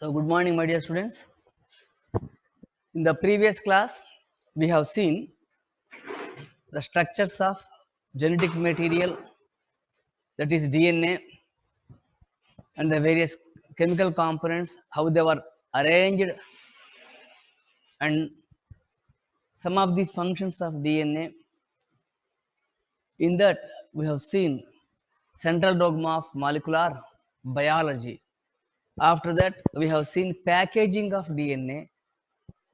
So, good morning, my dear students. In the previous class, we have seen the structures of genetic material, that is DNA, and the various chemical components, how they were arranged, and some of the functions of DNA. In that, we have seen central dogma of molecular biology. After that, we have seen packaging of DNA.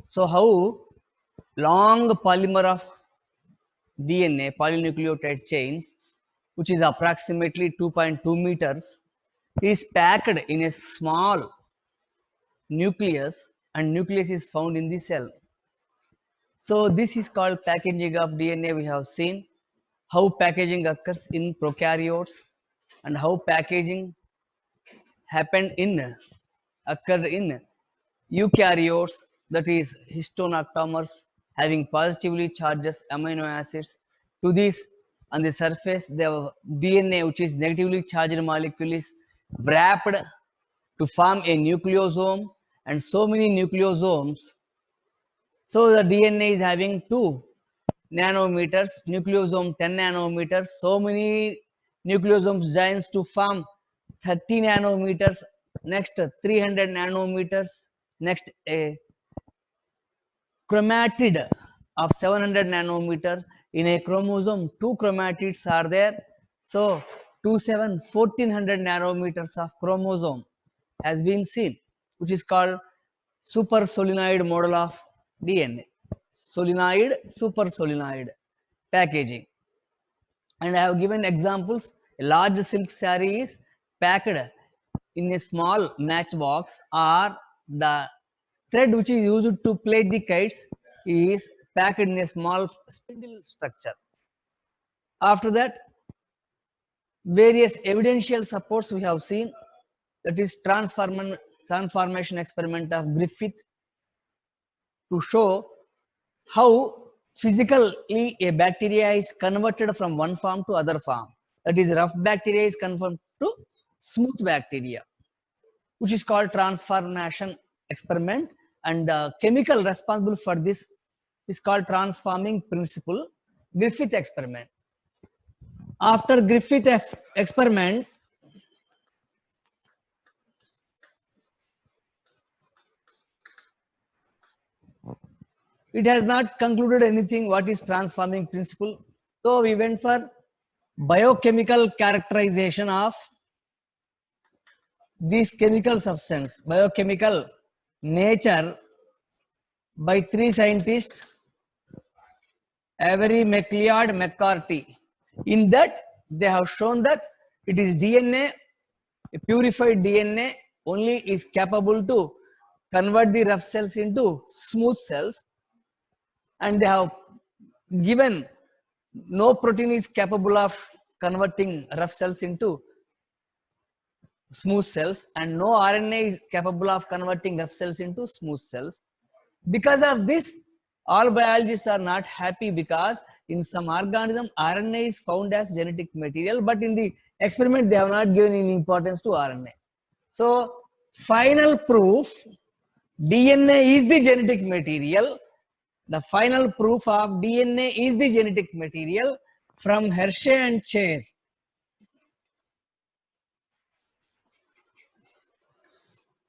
So, how long polymer of DNA, polynucleotide chains, which is approximately 2.2 meters, is packed in a small nucleus, and nucleus is found in the cell. So this is called packaging of DNA. We have seen how packaging occurs in prokaryotes and how packaging occurred in eukaryotes, that is histone having positively charged amino acids. To this, on the surface, the DNA, which is negatively charged molecule, is wrapped to form a nucleosome, and so many nucleosomes. So the DNA is having 2 nanometers, nucleosome 10 nanometers, so many nucleosomes joins to form 30 nanometers, next 300 nanometers, next a chromatid of 700 nanometer. In a chromosome, 2 chromatids are there. So 1400 nanometers of chromosome has been seen, which is called super solenoid model of DNA. Solenoid, super solenoid packaging. And I have given examples. A large silk saree is packed in a small matchbox, or the thread which is used to plait the kites is packed in a small spindle structure. After that, various evidential supports we have seen, that is transformation experiment of Griffith, to show how physically a bacteria is converted from one form to other form. That is, rough bacteria is converted to smooth bacteria, which is called transformation experiment, and the chemical responsible for this is called transforming principle, Griffith experiment. After Griffith experiment, it has not concluded anything what is transforming principle. So we went for biochemical characterization of this chemical substance, biochemical nature, by 3 scientists, Avery, MacLeod, McCarthy. In that, they have shown that it is DNA, a purified DNA only is capable to convert the rough cells into smooth cells, and they have given no protein is capable of converting rough cells into smooth cells, and no RNA is capable of converting rough cells into smooth cells. Because of this, all biologists are not happy, because in some organism RNA is found as genetic material, but in the experiment they have not given any importance to RNA. So final proof, DNA is the genetic material. The final proof of DNA is the genetic material from Hershey and Chase.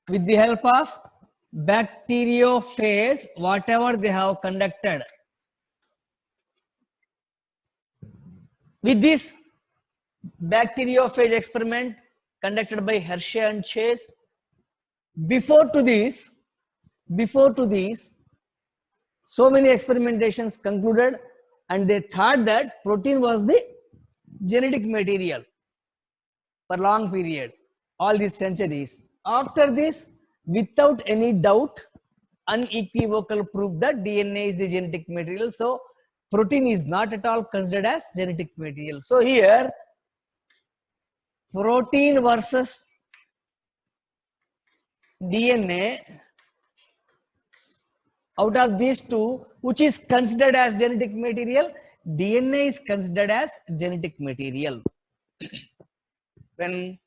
With the help of bacteriophage, whatever they have conducted. With this bacteriophage experiment conducted by Hershey and Chase, before to this, so many experimentations concluded, and they thought that protein was the genetic material for long period, all these centuries. After this, without any doubt, unequivocal proof that DNA is the genetic material. So protein is not at all considered as genetic material. So here, protein versus DNA, out of these two, which is considered as genetic material? DNA is considered as genetic material. When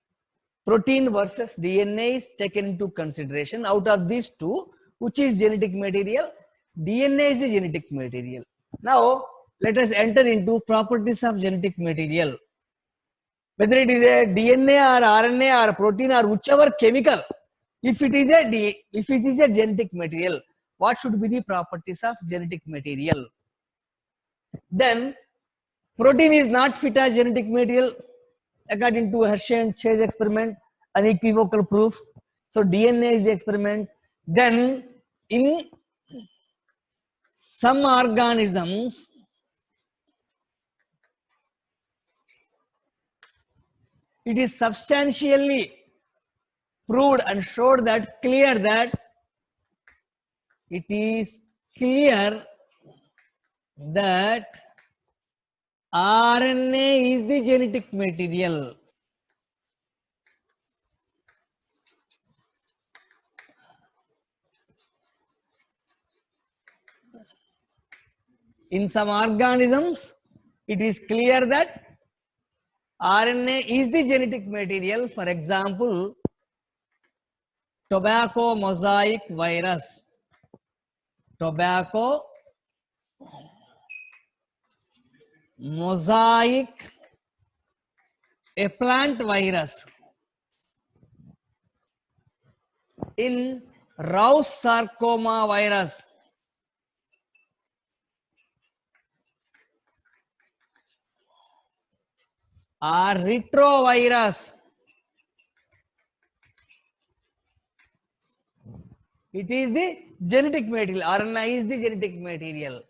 protein versus DNA is taken into consideration. Out of these two, which is genetic material? DNA is the genetic material. Now, let us enter into properties of genetic material. Whether it is a DNA or RNA or protein or whichever chemical, if it is a genetic material, what should be the properties of genetic material? Then, protein is not fit as genetic material according to Hershey and Chase experiment, unequivocal proof. So DNA is the experiment. Then in some organisms, it is substantially proved and showed that it is clear that RNA is the genetic material. In some organisms, it is clear that RNA is the genetic material. For example, tobacco mosaic virus. Tobacco mosaic, a plant virus. In Rous sarcoma virus, or retrovirus, it is the genetic material. RNA is the genetic material.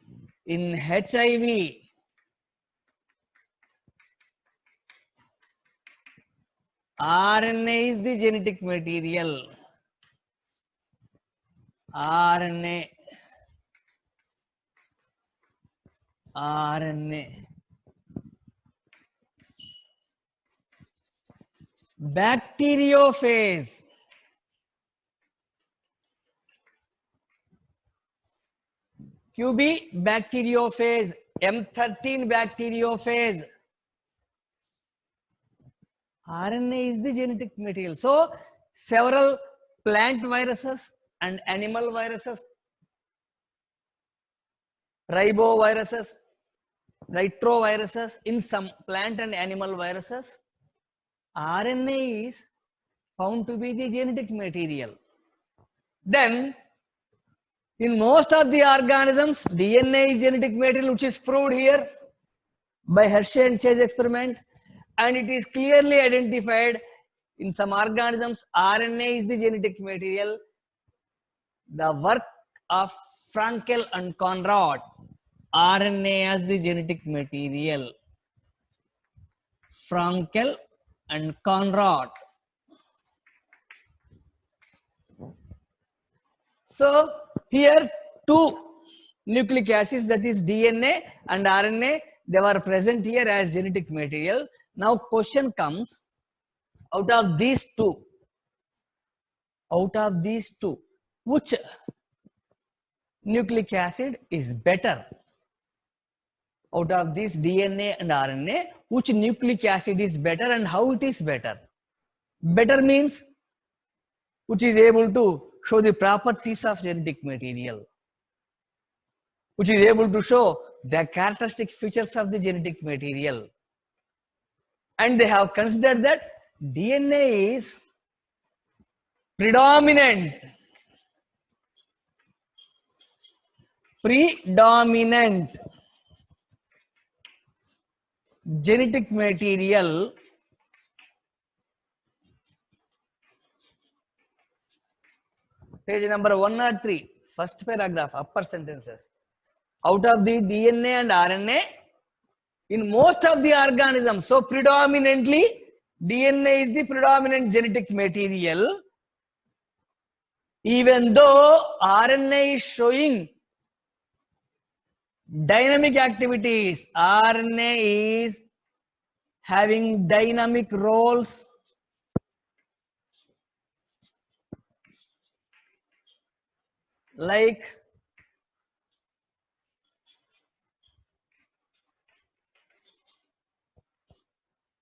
In HIV, RNA is the genetic material. RNA. Bacteriophage. QB bacteriophage, M13 bacteriophage. RNA is the genetic material. So, several plant viruses and animal viruses, riboviruses, retroviruses, in some plant and animal viruses, RNA is found to be the genetic material. Then, in most of the organisms, DNA is genetic material, which is proved here by Hershey and Chase experiment, and it is clearly identified. In some organisms, RNA is the genetic material. The work of Frankel and Conrad, RNA as the genetic material. Frankel and Conrad. So here two nucleic acids, that is DNA and RNA, they were present here as genetic material. Now question comes, out of these two, which nucleic acid is better? Out of this DNA and RNA, which nucleic acid is better and how it is better? Better means which is able to show the properties of genetic material, which is able to show the characteristic features of the genetic material. And they have considered that DNA is predominant genetic material page number 103, first paragraph, upper sentences. Out of the DNA and RNA, in most of the organisms, so predominantly DNA is the predominant genetic material, even though RNA is showing dynamic activities. RNA is having dynamic roles like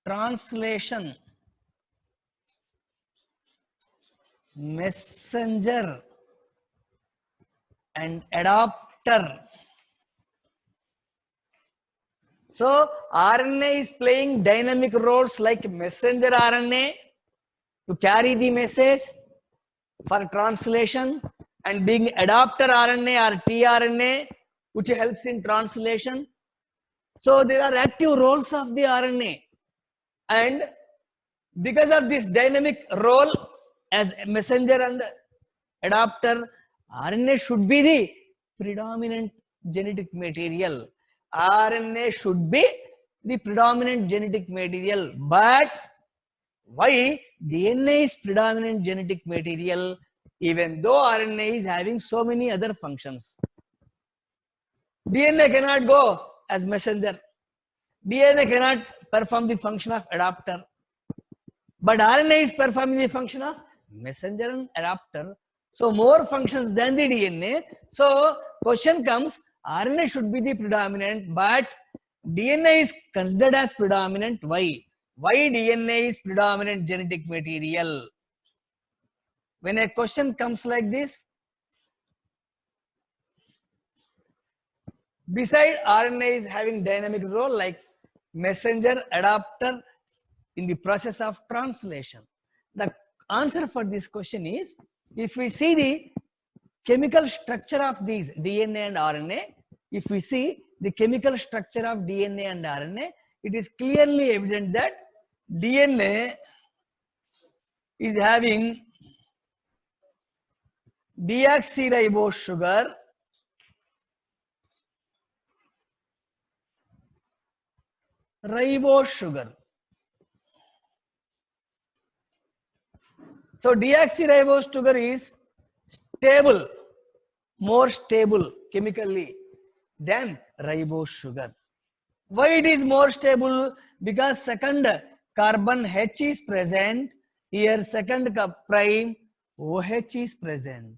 translation, messenger and adapter. So RNA is playing dynamic roles like messenger RNA to carry the message for translation, and being adapter RNA or tRNA which helps in translation. So there are active roles of the RNA, and because of this dynamic role as messenger and adapter, RNA should be the predominant genetic material. RNA should be the predominant genetic material. But why DNA is predominant genetic material even though RNA is having so many other functions? DNA cannot go as messenger. DNA cannot perform the function of adapter. But RNA is performing the function of messenger and adapter. So more functions than the DNA. So question comes, RNA should be the predominant, but DNA is considered as predominant. Why? Why DNA is predominant genetic material? When a question comes like this, beside RNA is having dynamic role like messenger, adapter in the process of translation. The answer for this question is, if we see the chemical structure of these DNA and RNA, if we see the chemical structure of DNA and RNA, it is clearly evident that DNA is having deoxyribose sugar, ribose sugar. So deoxyribose sugar is stable, more stable chemically than ribose sugar. Why it is more stable? Because second carbon H is present, here second prime OH is present.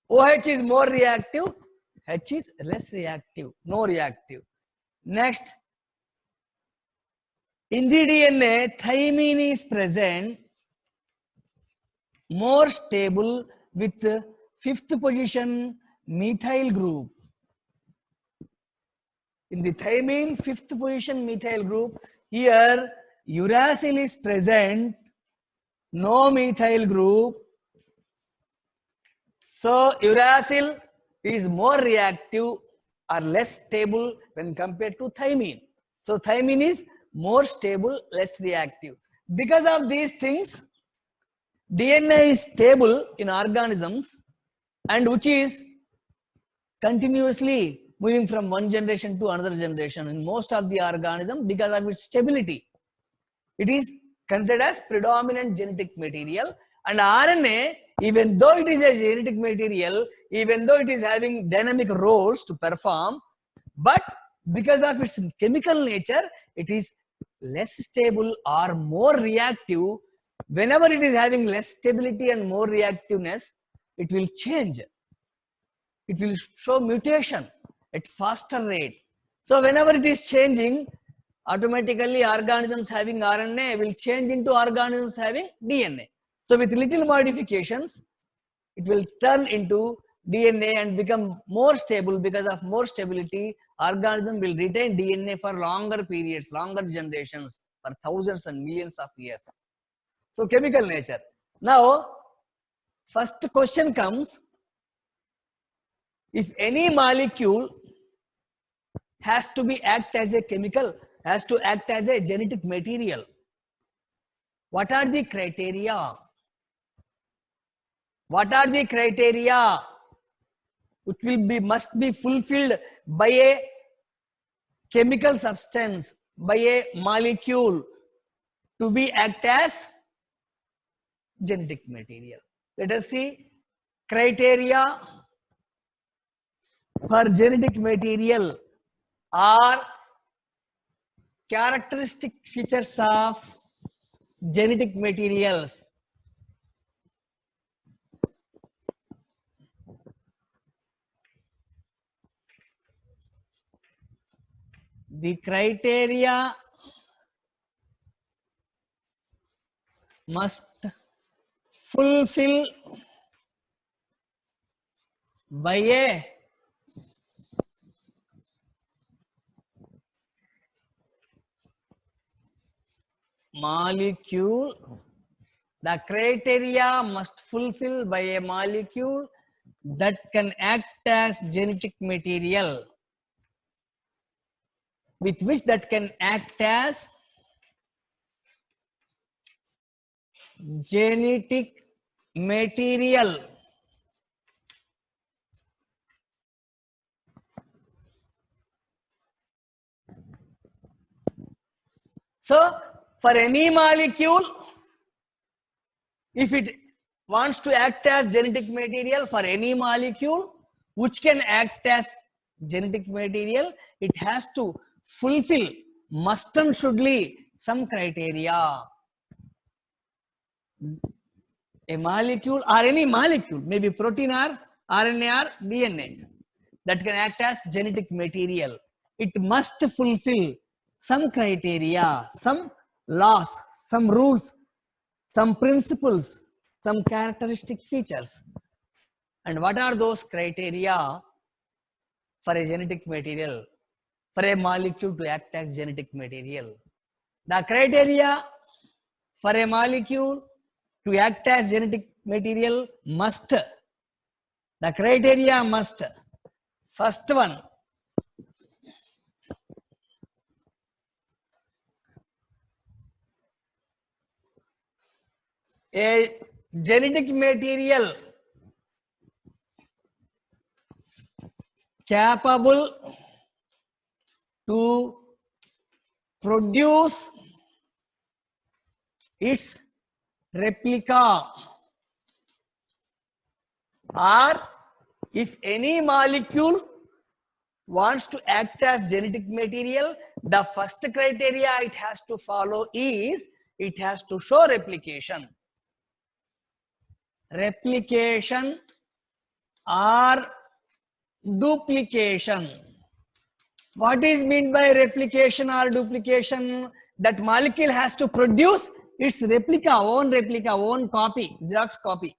OH is more reactive, H is less reactive, no reactive. Next, in the DNA, thymine is present, more stable with fifth position methyl group. In the thymine fifth position methyl group, here uracil is present, no methyl group. So uracil is more reactive or less stable when compared to thymine. So thymine is more stable, less reactive. Because of these things, DNA is stable in organisms and which is continuously moving from one generation to another generation in most of the organisms because of its stability. It is considered as predominant genetic material, and RNA, even though it is a genetic material, even though it is having dynamic roles to perform, but because of its chemical nature, it is less stable or more reactive. Whenever it is having less stability and more reactiveness, it will change. It will show mutation at faster rate. So whenever it is changing, automatically organisms having RNA will change into organisms having DNA. So with little modifications, it will turn into DNA and become more stable. Because of more stability, organism will retain DNA for longer periods, longer generations, for thousands and millions of years. So chemical nature. Now, first question comes, if any molecule has to be act as a chemical, has to act as a genetic material, what are the criteria? What are the criteria which must be fulfilled by a chemical substance, by a molecule to be act as genetic material? Let us see criteria for genetic material are characteristic features of genetic materials. The criteria must fulfill by a molecule. The criteria must fulfill by a molecule that can act as genetic material, with which that can act as genetic material. So, for any molecule, if it wants to act as genetic material, for any molecule which can act as genetic material, it has to fulfill must and shouldly some criteria. A molecule or any molecule, maybe protein or RNA or DNA, that can act as genetic material, it must fulfill some criteria, some laws, some rules, some principles, some characteristic features. And what are those criteria for a genetic material, for a molecule to act as genetic material? The criteria for a molecule to act as genetic material must, the criteria must, first one, a genetic material capable to produce its replica, or if any molecule wants to act as genetic material, the first criteria it has to follow is it has to show replication. Replication or duplication. What is meant by replication or duplication? That molecule has to produce its replica, own copy, Xerox copy,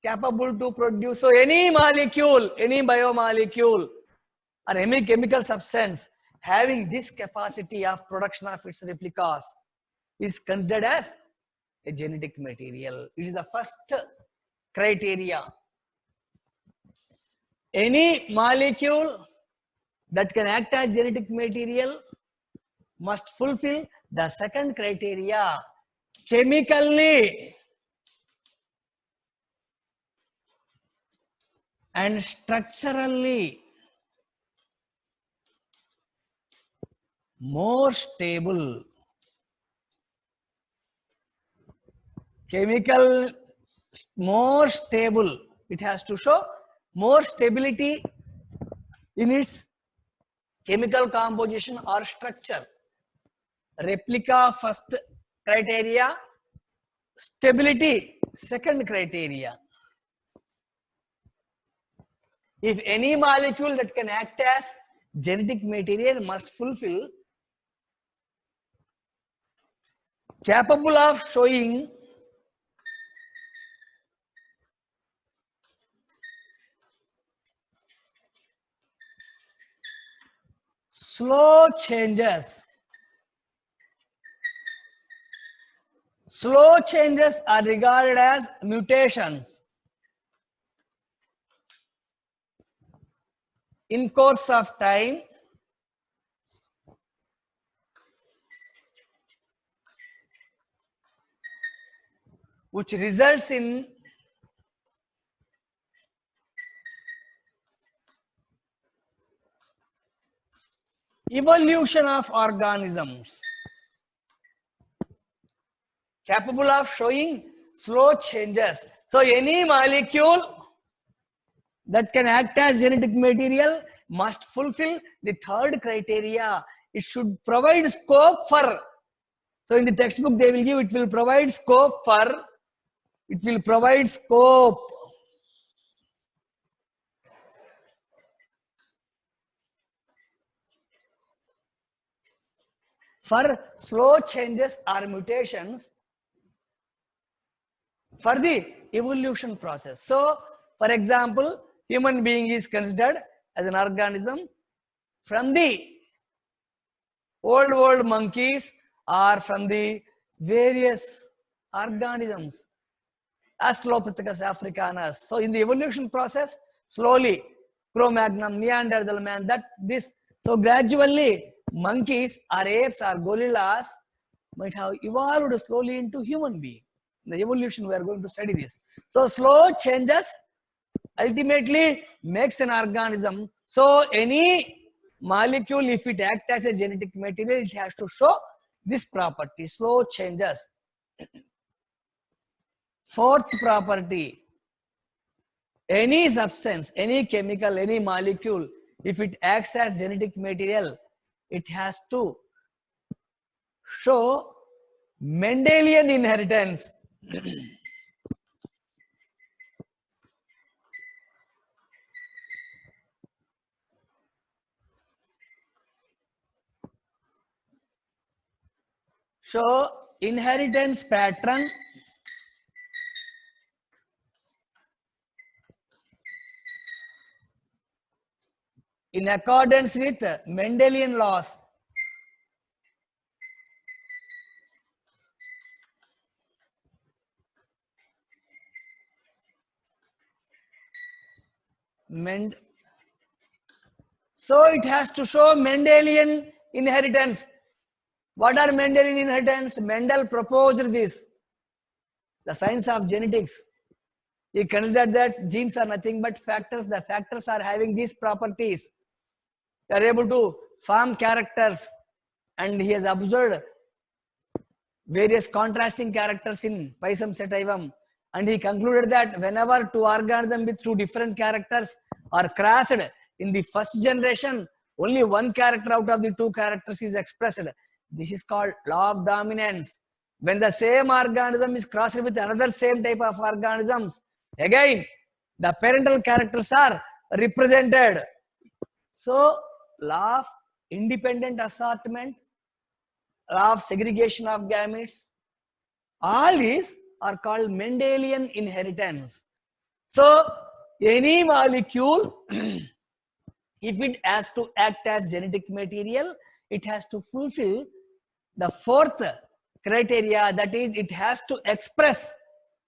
capable to produce. So any molecule, any biomolecule or any chemical substance having this capacity of production of its replicas is considered as a genetic material. It is the first criteria. Any molecule that can act as genetic material must fulfill the second criteria, chemically and structurally more stable. Chemical more stable. It has to show more stability in its chemical composition or structure. Replica first criteria, stability second criteria. If any molecule that can act as genetic material must fulfill capable of showing slow changes. Slow changes are regarded as mutations in course of time which results in evolution of organisms, capable of showing slow changes. So any molecule that can act as genetic material must fulfill the third criteria. It should provide scope for, so in the textbook they will give, it will provide scope for, it will provide scope for slow changes or mutations for the evolution process. So, for example, human being is considered as an organism from the old world monkeys or from the various organisms, Australopithecus africanus. So, in the evolution process, slowly, Cro-Magnon, Neanderthal man, so gradually, monkeys or apes or gorillas might have evolved slowly into human being. In the evolution, we are going to study this. So, slow changes ultimately makes an organism. So, any molecule, if it acts as a genetic material, it has to show this property, slow changes. Fourth property, any substance, any chemical, any molecule, if it acts as genetic material, it has to show Mendelian inheritance. So, inheritance pattern in accordance with Mendelian laws. So it has to show Mendelian inheritance. What are Mendelian inheritance? Mendel proposed this, the science of genetics. He considered that genes are nothing but factors. The factors are having these properties. They are able to form characters, and he has observed various contrasting characters in Pisum sativum, and he concluded that whenever two organisms with two different characters are crossed in the first generation, only one character out of the two characters is expressed. This is called law of dominance. When the same organism is crossed with another same type of organisms, again the parental characters are represented. So, law of independent assortment, law of segregation of gametes, all these are called Mendelian inheritance. So, any molecule, if it has to act as genetic material, it has to fulfill the fourth criteria, that is, it has to express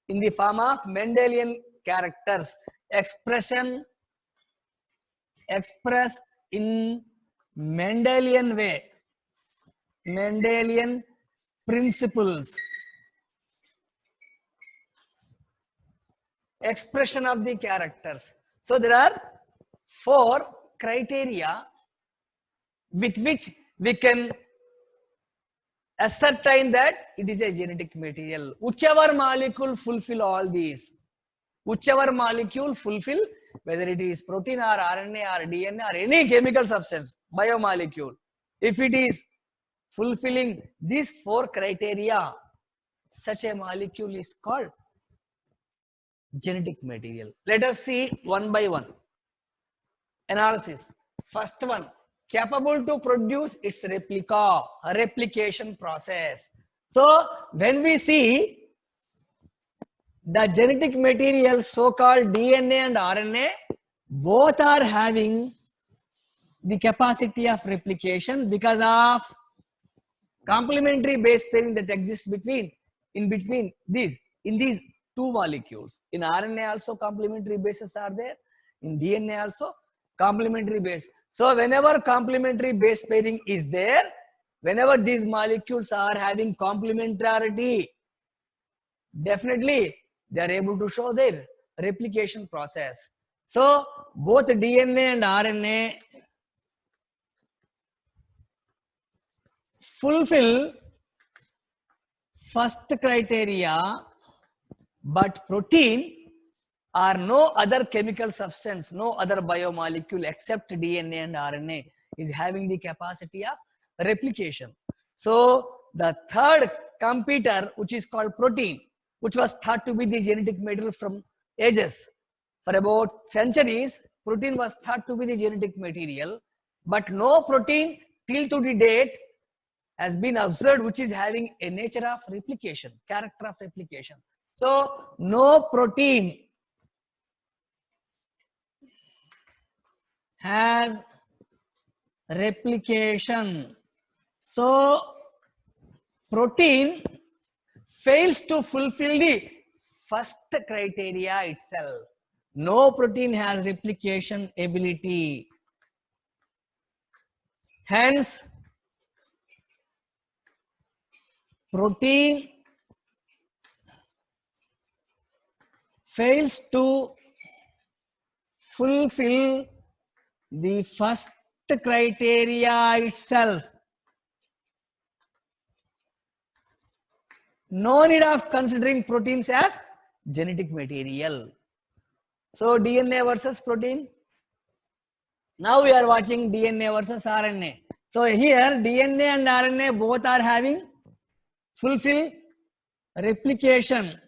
in the form of Mendelian characters. Express in Mendelian way, Mendelian principles. Expression of the characters. So there are 4 criteria with which we can ascertain that it is a genetic material. Whichever molecule fulfill all these, whichever molecule fulfill, whether it is protein or RNA or DNA or any chemical substance, biomolecule, if it is fulfilling these 4 criteria, such a molecule is called genetic material. Let us see one by one. Analysis. First one, capable to produce its replica, a replication process. So when we see the genetic material, so-called DNA and RNA, both are having the capacity of replication because of complementary base pairing that exists in between these 2 molecules. In RNA also complementary bases are there. In DNA also complementary base. So whenever complementary base pairing is there, whenever these molecules are having complementarity, definitely they are able to show their replication process. So both DNA and RNA fulfill first criteria, but protein or no other chemical substance, no other biomolecule except DNA and RNA is having the capacity of replication. So the third competitor, which is called protein, which was thought to be the genetic material from ages. For about centuries, protein was thought to be the genetic material, but no protein till to the date has been observed which is having a nature of replication, character of replication. So no protein has replication. So protein fails to fulfill the first criteria itself. No protein has replication ability. Hence, protein fails to fulfill the first criteria itself. No need of considering proteins as genetic material. So DNA versus protein. Now we are watching DNA versus RNA. So here DNA and RNA both are having fulfill replication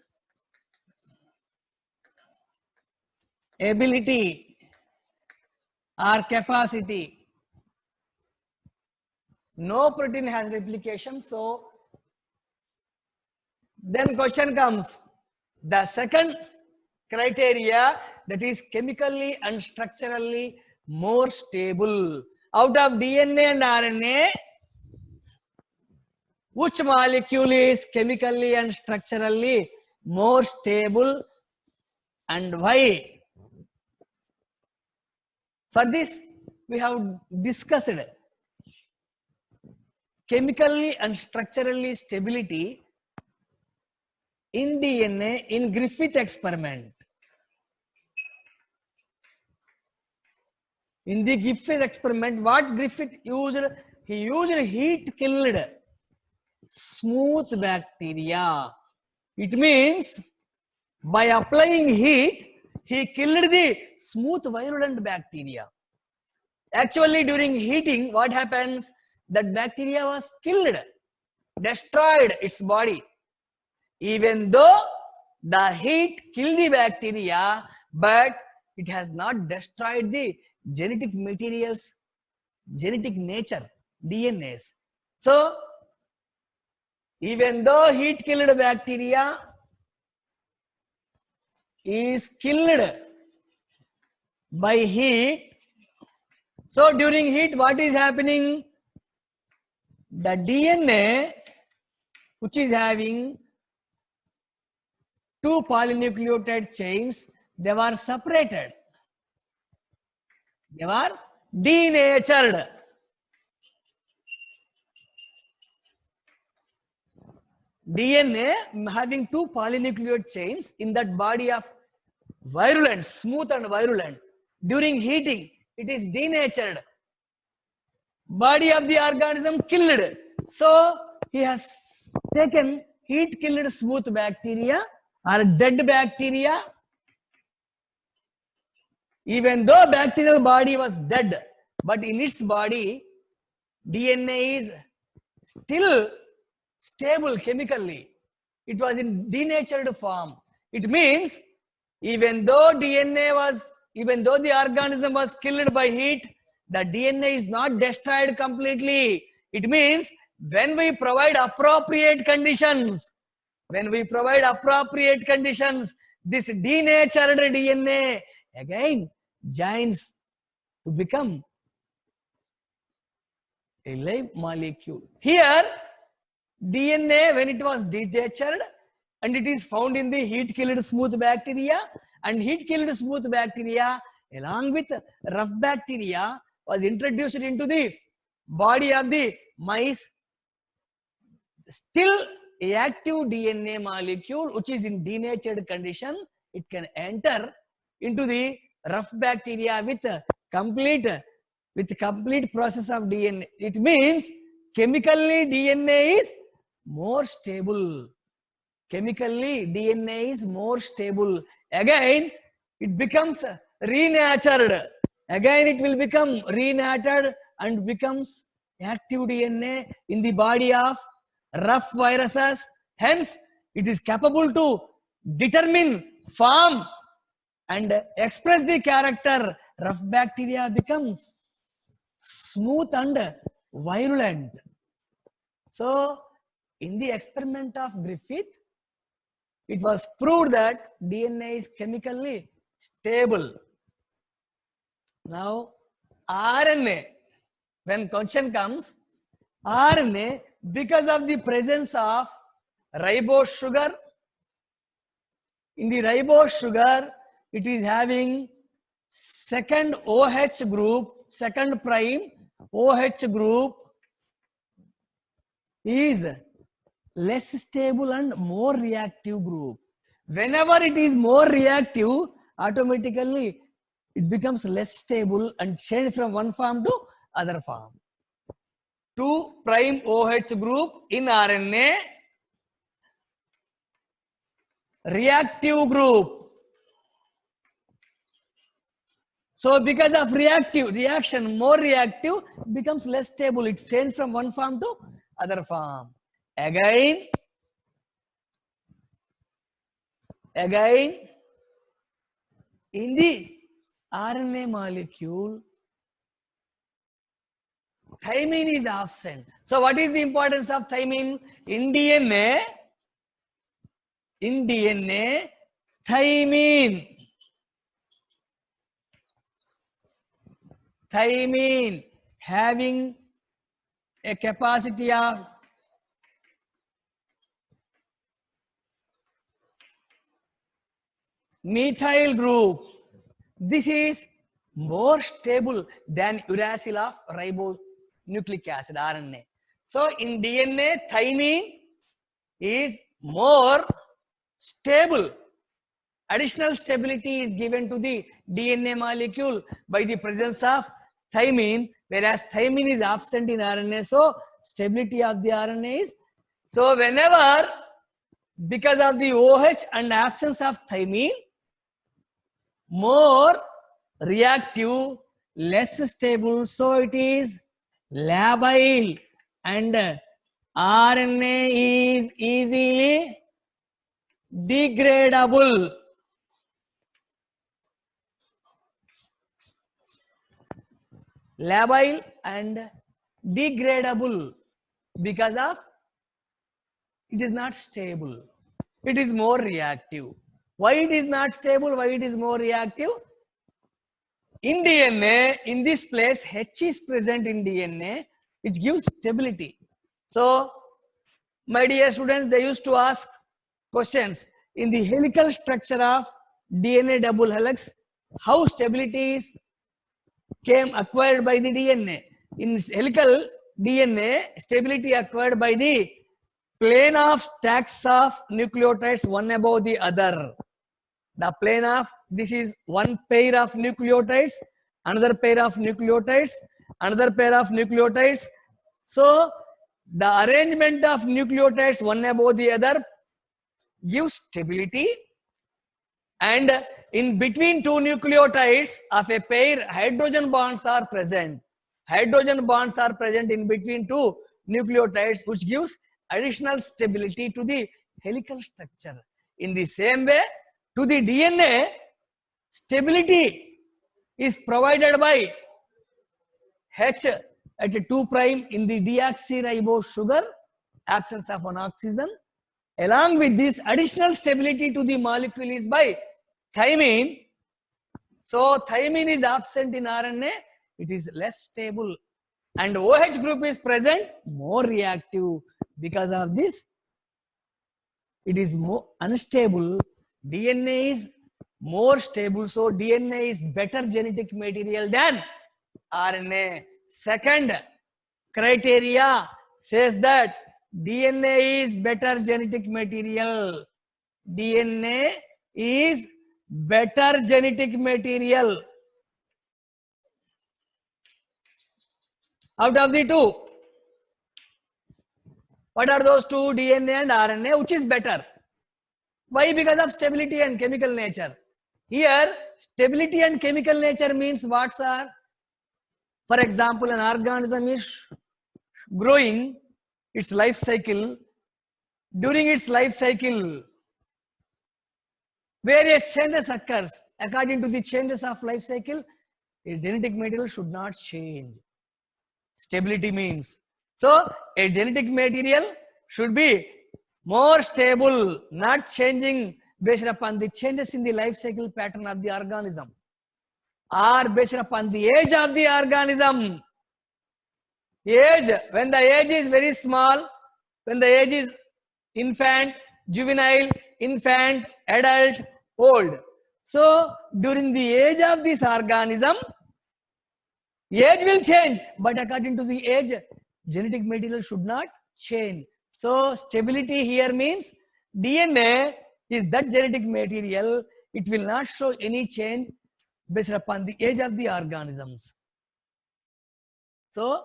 ability or capacity. No protein has replication. So then question comes, the second criteria, that is chemically and structurally more stable. Out of DNA and RNA, which molecule is chemically and structurally more stable and why? For this, we have discussed chemically and structurally stability in DNA in Griffith experiment. In the Griffith experiment, what Griffith used? He used heat-killed smooth bacteria. It means by applying heat, he killed the smooth virulent bacteria. Actually, during heating, what happens? That bacteria was killed, destroyed its body. Even though the heat killed the bacteria, but it has not destroyed the genetic materials, genetic nature, DNAs. So, even though heat killed bacteria is killed by heat, so during heat, what is happening? The DNA, which is having two polynucleotide chains, they were separated. They were denatured. DNA having two polynucleotide chains in that body of virulent, smooth and virulent. During heating, it is denatured. Body of the organism killed. So he has taken heat killed smooth bacteria or dead bacteria. Even though bacterial body was dead, but in its body, DNA is still stable chemically. It was in denatured form. It means even though the organism was killed by heat, the DNA is not destroyed completely. It means when we provide appropriate conditions, this denatured DNA again joins to become a live molecule. Here, DNA, when it was denatured and it is found in the heat killed smooth bacteria, and heat killed smooth bacteria along with rough bacteria was introduced into the body of the mice. Still a active DNA molecule which is in denatured condition, it can enter into the rough bacteria with complete process of DNA. It means chemically DNA is more stable. Chemically DNA is more stable. Again, it becomes renatured. Again, it will become renatured and becomes active DNA in the body of rough viruses. Hence, it is capable to determine, form and express the character. Rough bacteria becomes smooth and virulent. So, in the experiment of Griffith, it was proved that DNA is chemically stable. Now, RNA, when question comes, RNA, because of the presence of ribose sugar, in the ribose sugar, it is having second OH group, second prime OH group is less stable and more reactive group. Whenever it is more reactive, automatically it becomes less stable and change from one form to other form. 2' OH group in RNA, reactive group. So because of reaction, more reactive, becomes less stable. It changes from one form to other form. Again, in the RNA molecule, thymine is absent. So what is the importance of thymine? In DNA, thymine having a capacity of methyl group. This is more stable than uracil of ribonucleic acid, RNA. So in DNA, thymine is more stable. Additional stability is given to the DNA molecule by the presence of thymine, whereas thymine is absent in RNA. So stability of the RNA is, so whenever, because of the OH and absence of thymine, more reactive, less stable, so it is labile, and RNA is easily degradable. Labile and degradable because of it is not stable. It is more reactive. Why it is not stable? Why it is more reactive? In DNA, in this place, H is present in DNA, which gives stability. So, my dear students, they used to ask questions in the helical structure of DNA double helix, how stability is acquired by the DNA. In helical DNA, stability acquired by the plane of stacks of nucleotides one above the other. The plane of, this is one pair of nucleotides, another pair of nucleotides, another pair of nucleotides. So the arrangement of nucleotides one above the other gives stability, and in between two nucleotides of a pair, hydrogen bonds are present. Hydrogen bonds are present in between two nucleotides, which gives additional stability to the helical structure. In the same way, to the DNA, stability is provided by H at a 2' in the deoxyribose sugar, absence of one oxygen. Along with this, additional stability to the molecule is by thymine. So thymine is absent in RNA, it is less stable, and OH group is present, more reactive. Because of this, it is more unstable. DNA is more stable, so DNA is better genetic material than RNA. Second criteria says that DNA is better genetic material. DNA is better genetic material. Out of the two, what are those two, DNA and RNA? Which is better? Why? Because of stability and chemical nature. Here, stability and chemical nature means what, sir? For example, an organism is growing its life cycle. During its life cycle, various changes occurs. According to the changes of life cycle, its genetic material should not change. Stability means, so a genetic material should be more stable, not changing based upon the changes in the life cycle pattern of the organism, or based upon the age of the organism. Age, when the age is very small, when the age is infant, juvenile, infant, adult, old. So during the age of this organism, age will change, but according to the age, genetic material should not change. So stability here means DNA is that genetic material, it will not show any change based upon the age of the organisms. So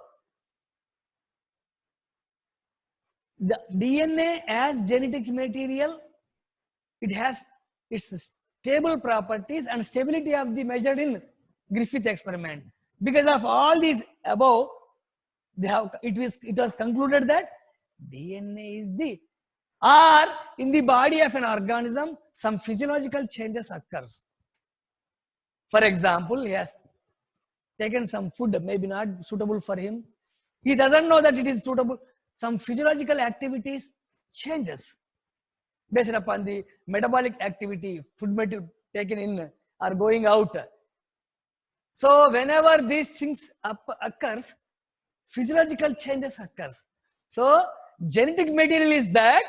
the DNA as genetic material, it has its stable properties and stability of the measured in Griffith experiment. Because of all these above, it was concluded that DNA is the, or in the body of an organism, some physiological changes occurs. For example, he has taken some food, maybe not suitable for him. He doesn't know that it is suitable. Some physiological activities changes based upon the metabolic activity, food material taken in or going out. So whenever these things occurs, physiological changes occurs. So genetic material is that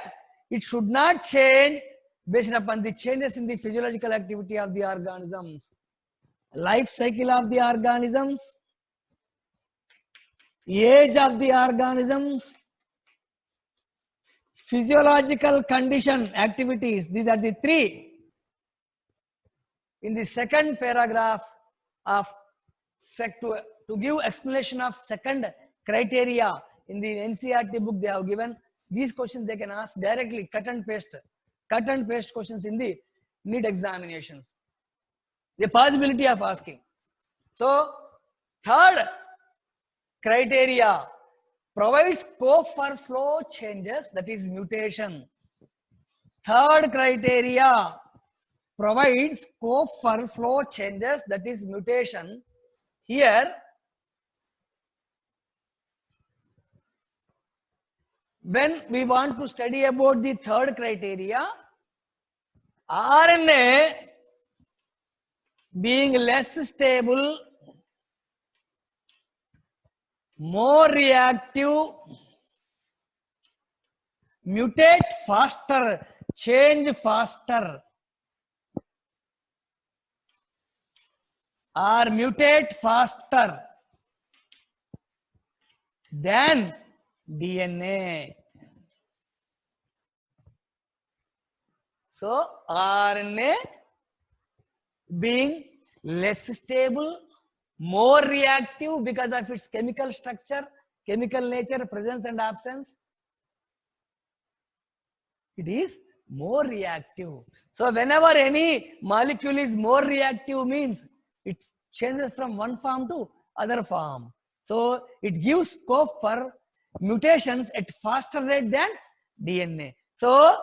it should not change based upon the changes in the physiological activity of the organisms. Life cycle of the organisms, age of the organisms, physiological condition, activities. These are the three. In the second paragraph of to give explanation of second criteria in the NCERT book, they have given these questions. They can ask directly, cut and paste questions in the NEET examinations. The possibility of asking. So third criteria, provides scope for slow changes, that is mutation. Third criteria, provides scope for slow changes, that is mutation. Here, when we want to study about the third criteria, RNA being less stable, more reactive, mutate faster, change faster, or mutate faster than DNA. So RNA being less stable, more reactive because of its chemical structure, chemical nature, presence and absence, it is more reactive. So whenever any molecule is more reactive, means it changes from one form to other form. So it gives scope for mutations at faster rate than DNA. So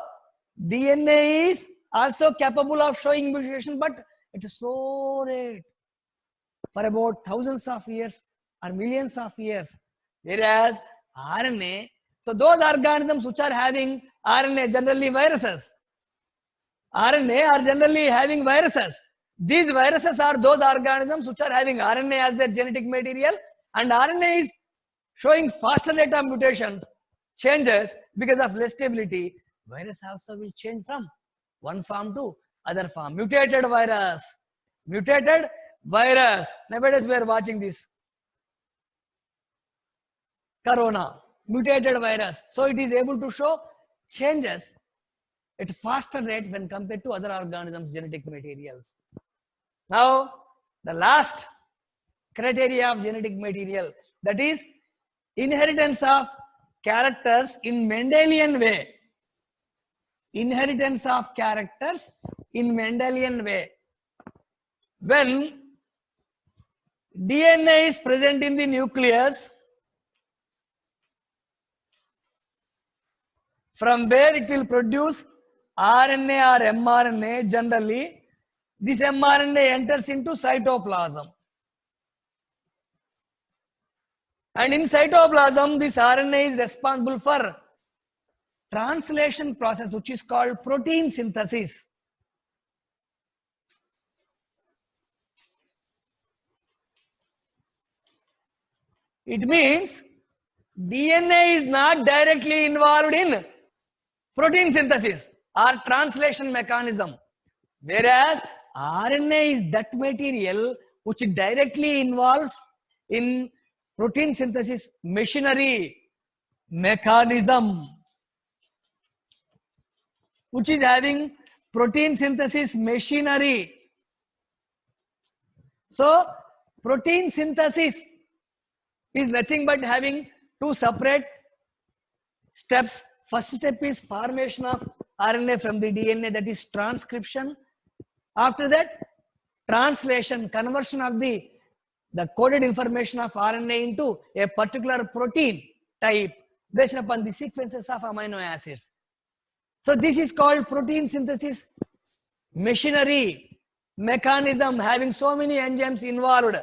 DNA is also capable of showing mutation, but at a slow rate for about thousands of years or millions of years. Whereas RNA, so those organisms which are having RNA, generally viruses, RNA are generally having viruses. These viruses are those organisms which are having RNA as their genetic material, and RNA is showing faster rate of mutations, changes because of less stability. Virus also will change from one form to other form. Mutated virus. Nowadays we are watching this corona, mutated virus. So it is able to show changes at faster rate when compared to other organisms' genetic materials. Now, the last criteria of genetic material, that is inheritance of characters in Mendelian way. Inheritance of characters in Mendelian way. When DNA is present in the nucleus, from where it will produce RNA or mRNA. Generally, this mRNA enters into cytoplasm. And in cytoplasm, this RNA is responsible for translation process which is called protein synthesis. It means DNA is not directly involved in protein synthesis or translation mechanism, whereas RNA is that material which directly involves in protein synthesis machinery mechanism, which is having protein synthesis machinery. So protein synthesis is nothing but having two separate steps. First step is formation of RNA from the DNA, that is transcription. After that, translation, conversion of the coded information of RNA into a particular protein type based upon the sequences of amino acids. So this is called protein synthesis machinery mechanism, having so many enzymes involved,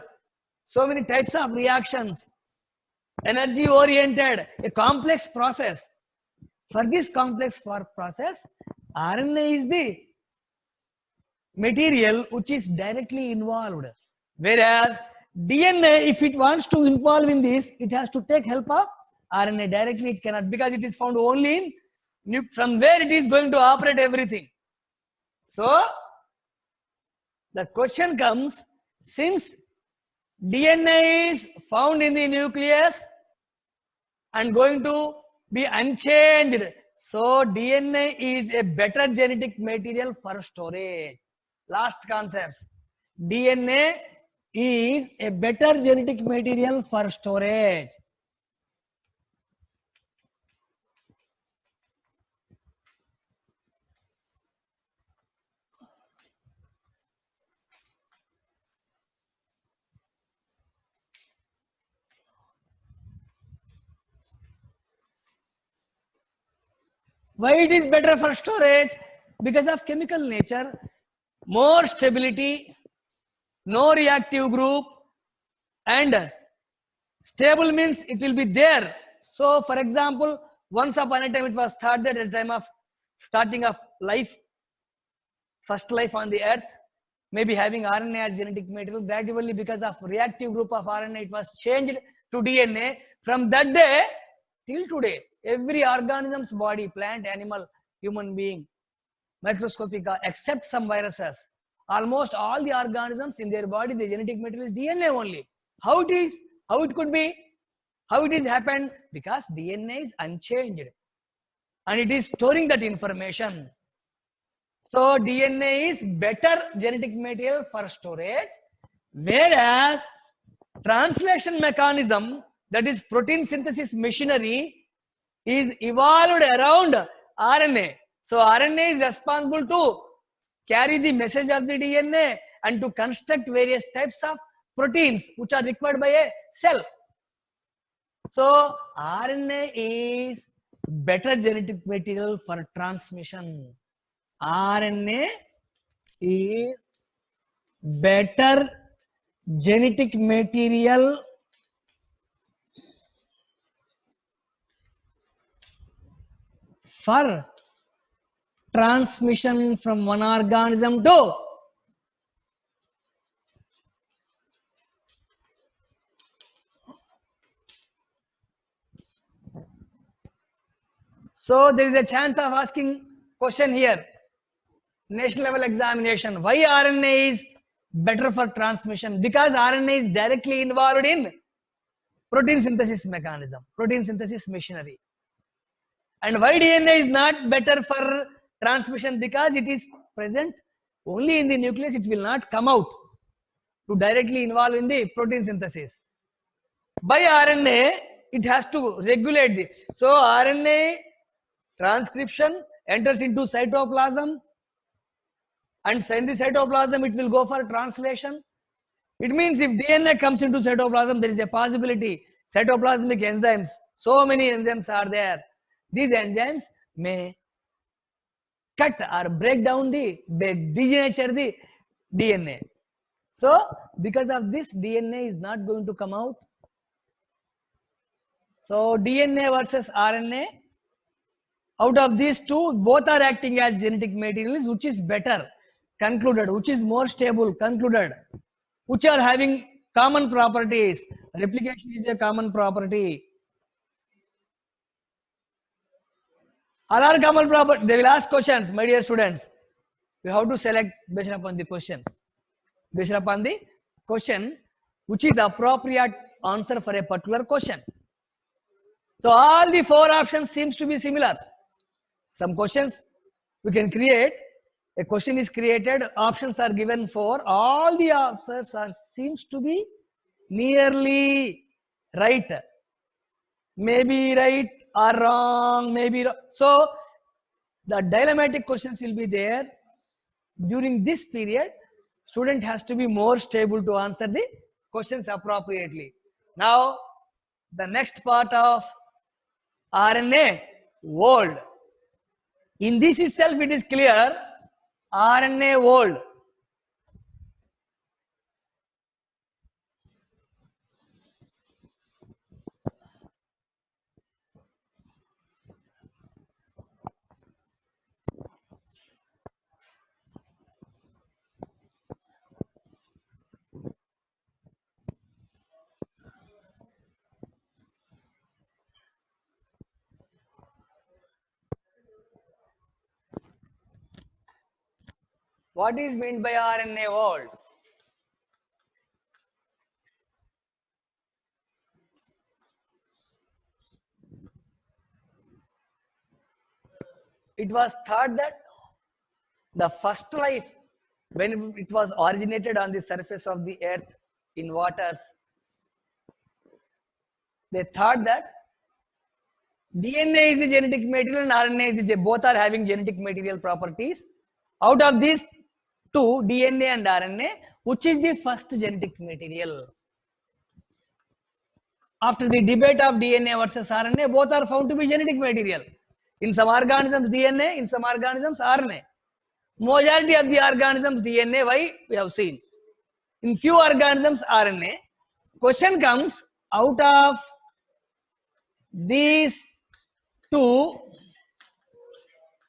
so many types of reactions, energy oriented, a complex process. For this complex process, RNA is the material which is directly involved, whereas DNA, if it wants to involve in this, it has to take help of RNA. Directly it cannot, because it is found only in from where it is going to operate everything. So the question comes, since DNA is found in the nucleus and going to be unchanged, so DNA is a better genetic material for storage. Last concepts. DNA is a better genetic material for storage. Why it is better for storage? Because of chemical nature, more stability, no reactive group, and stable means it will be there. So for example, once upon a time it was thought that at the time of starting of life, first life on the earth, maybe having RNA as genetic material, gradually because of reactive group of RNA it was changed to DNA. From that day till today, every organism's body, plant, animal, human being, microscopic, except some viruses, almost all the organisms in their body, the genetic material is DNA only. How it is? How it could be? How it is happened? Because DNA is unchanged and it is storing that information. So DNA is better genetic material for storage, whereas translation mechanism, that is protein synthesis machinery, is evolved around RNA. So RNA is responsible to carry the message of the DNA and to construct various types of proteins which are required by a cell. So RNA is better genetic material for transmission. RNA is better genetic material for transmission from one organism to so there is a chance of asking question here, national level examination, why RNA is better for transmission? Because RNA is directly involved in protein synthesis mechanism, protein synthesis machinery. And why DNA is not better for transmission? Because it is present only in the nucleus, it will not come out to directly involve in the protein synthesis. By RNA, it has to regulate the, so RNA transcription enters into cytoplasm, and in the cytoplasm it will go for translation. It means if DNA comes into cytoplasm, there is a possibility cytoplasmic enzymes, so many enzymes are there. These enzymes may cut or break down they degenerate the DNA. So because of this, DNA is not going to come out. So DNA versus RNA. Out of these two, both are acting as genetic materials. Which is better? Concluded. Which is more stable? Concluded. Which are having common properties? Replication is a common property. All are common property. They will ask questions, my dear students. You have to select based upon the question. Based upon the question, which is appropriate answer for a particular question. So all the four options seems to be similar. Some questions we can create. A question is created. Options are given for all the answers are seems to be nearly right. Maybe right or wrong. Maybe wrong. So the dilemmatic questions will be there. During this period, student has to be more stable to answer the questions appropriately. Now, the next part of RNA world. In this itself, it is clear. RNA world. What is meant by RNA world? It was thought that the first life, when it was originated on the surface of the earth in waters, they thought that DNA is the genetic material and RNA is both are having genetic material properties. Out of these two, DNA and RNA, which is the first genetic material? After the debate of DNA versus RNA, both are found to be genetic material. In some organisms DNA, in some organisms RNA. Majority of the organisms DNA, why we have seen. In few organisms RNA. Question comes, out of these two,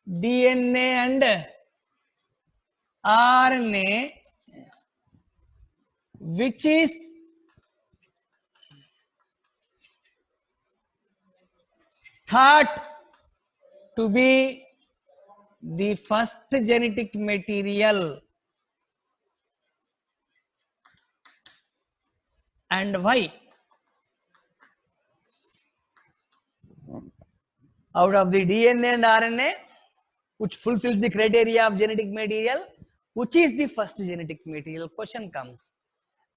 DNA and RNA, which is thought to be the first genetic material, and why? Out of the DNA and RNA, which fulfills the criteria of genetic material, which is the first genetic material? Question comes,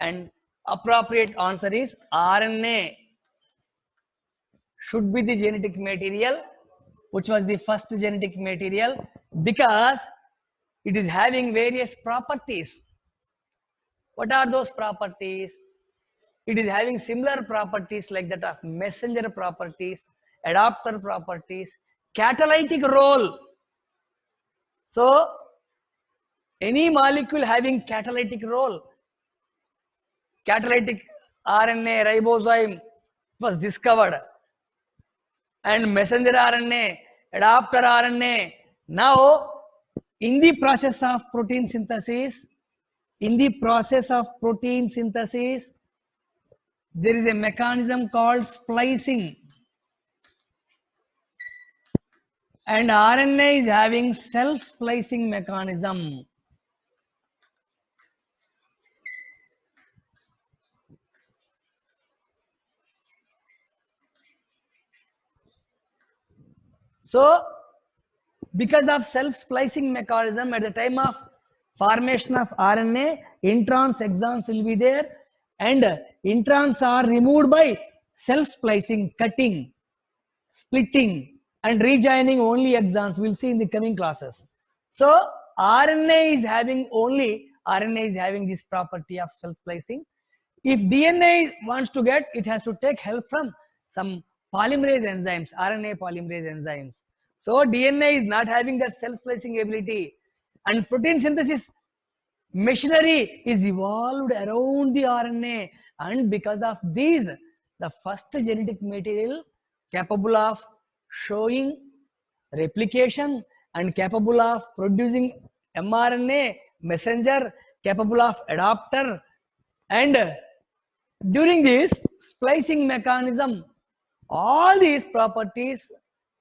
and appropriate answer is RNA should be the genetic material, which was the first genetic material, because it is having various properties. What are those properties? It is having similar properties like that of messenger properties, adapter properties, catalytic role. So, any molecule having catalytic role, catalytic RNA ribosome was discovered, and messenger RNA, adapter RNA. Now, in the process of protein synthesis, there is a mechanism called splicing, and RNA is having self-splicing mechanism. So, because of self-splicing mechanism, at the time of formation of RNA, introns, exons will be there, and introns are removed by self-splicing, cutting, splitting, and rejoining only exons. We'll see in the coming classes. So, RNA is having this property of self-splicing. If DNA wants to get, it has to take help from some polymerase enzymes, RNA polymerase enzymes. So DNA is not having that self-splicing ability, and protein synthesis machinery is evolved around the RNA, and because of these, the first genetic material capable of showing replication and capable of producing mRNA messenger, capable of adapter, and during this splicing mechanism, all these properties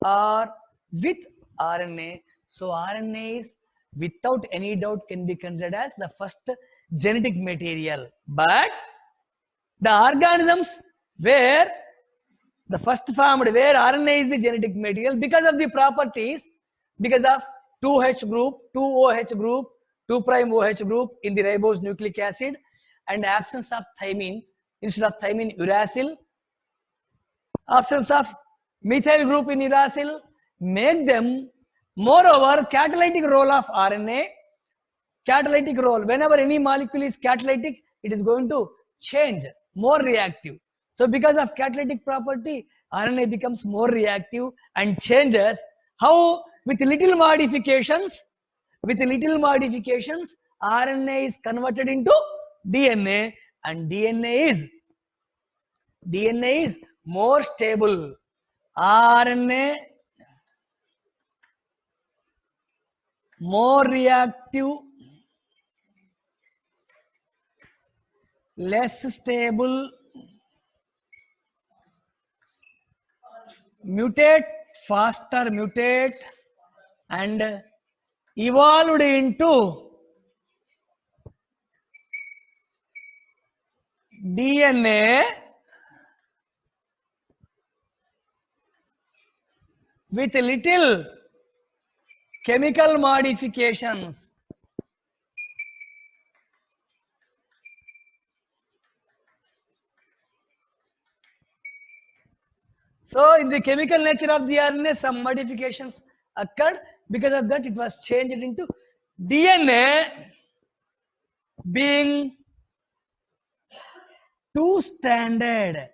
are with RNA. So RNA is without any doubt can be considered as the first genetic material. But the organisms where the first formed, where RNA is the genetic material, because of the properties, because of 2H group, 2OH group, 2' OH group in the ribose nucleic acid, and absence of thymine, instead of thymine uracil, absence of methyl group in uracil, makes them, moreover, catalytic role of RNA, catalytic role. Whenever any molecule is catalytic, it is going to change, more reactive. So because of catalytic property, RNA becomes more reactive and changes. How? With little modifications, RNA is converted into DNA, and DNA is more stable. RNA more reactive, less stable, mutate faster, and evolved into DNA with little chemical modifications. So in the chemical nature of the RNA, some modifications occurred. Because of that, it was changed into DNA being two-stranded.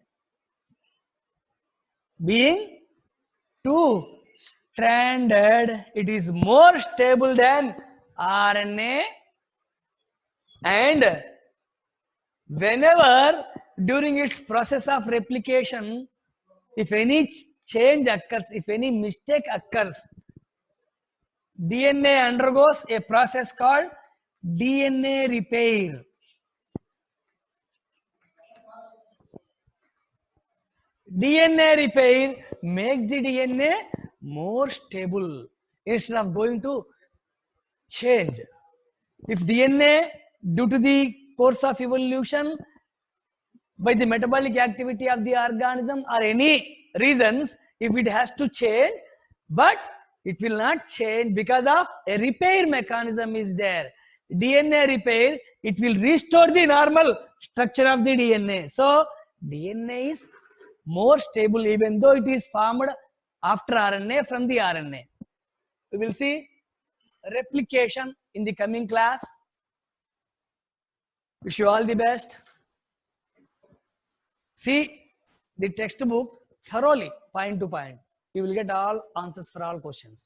Being two-stranded, it is more stable than RNA, and whenever during its process of replication, if any change occurs, if any mistake occurs, DNA undergoes a process called DNA repair. DNA repair makes the DNA more stable instead of going to change. If DNA, due to the course of evolution, by the metabolic activity of the organism or any reasons, if it has to change, but it will not change because of a repair mechanism is there. DNA repair, it will restore the normal structure of the DNA. So DNA is more stable even though it is formed after RNA from the RNA. We will see replication in the coming class. Wish you all the best. See the textbook thoroughly, point to point. You will get all answers for all questions.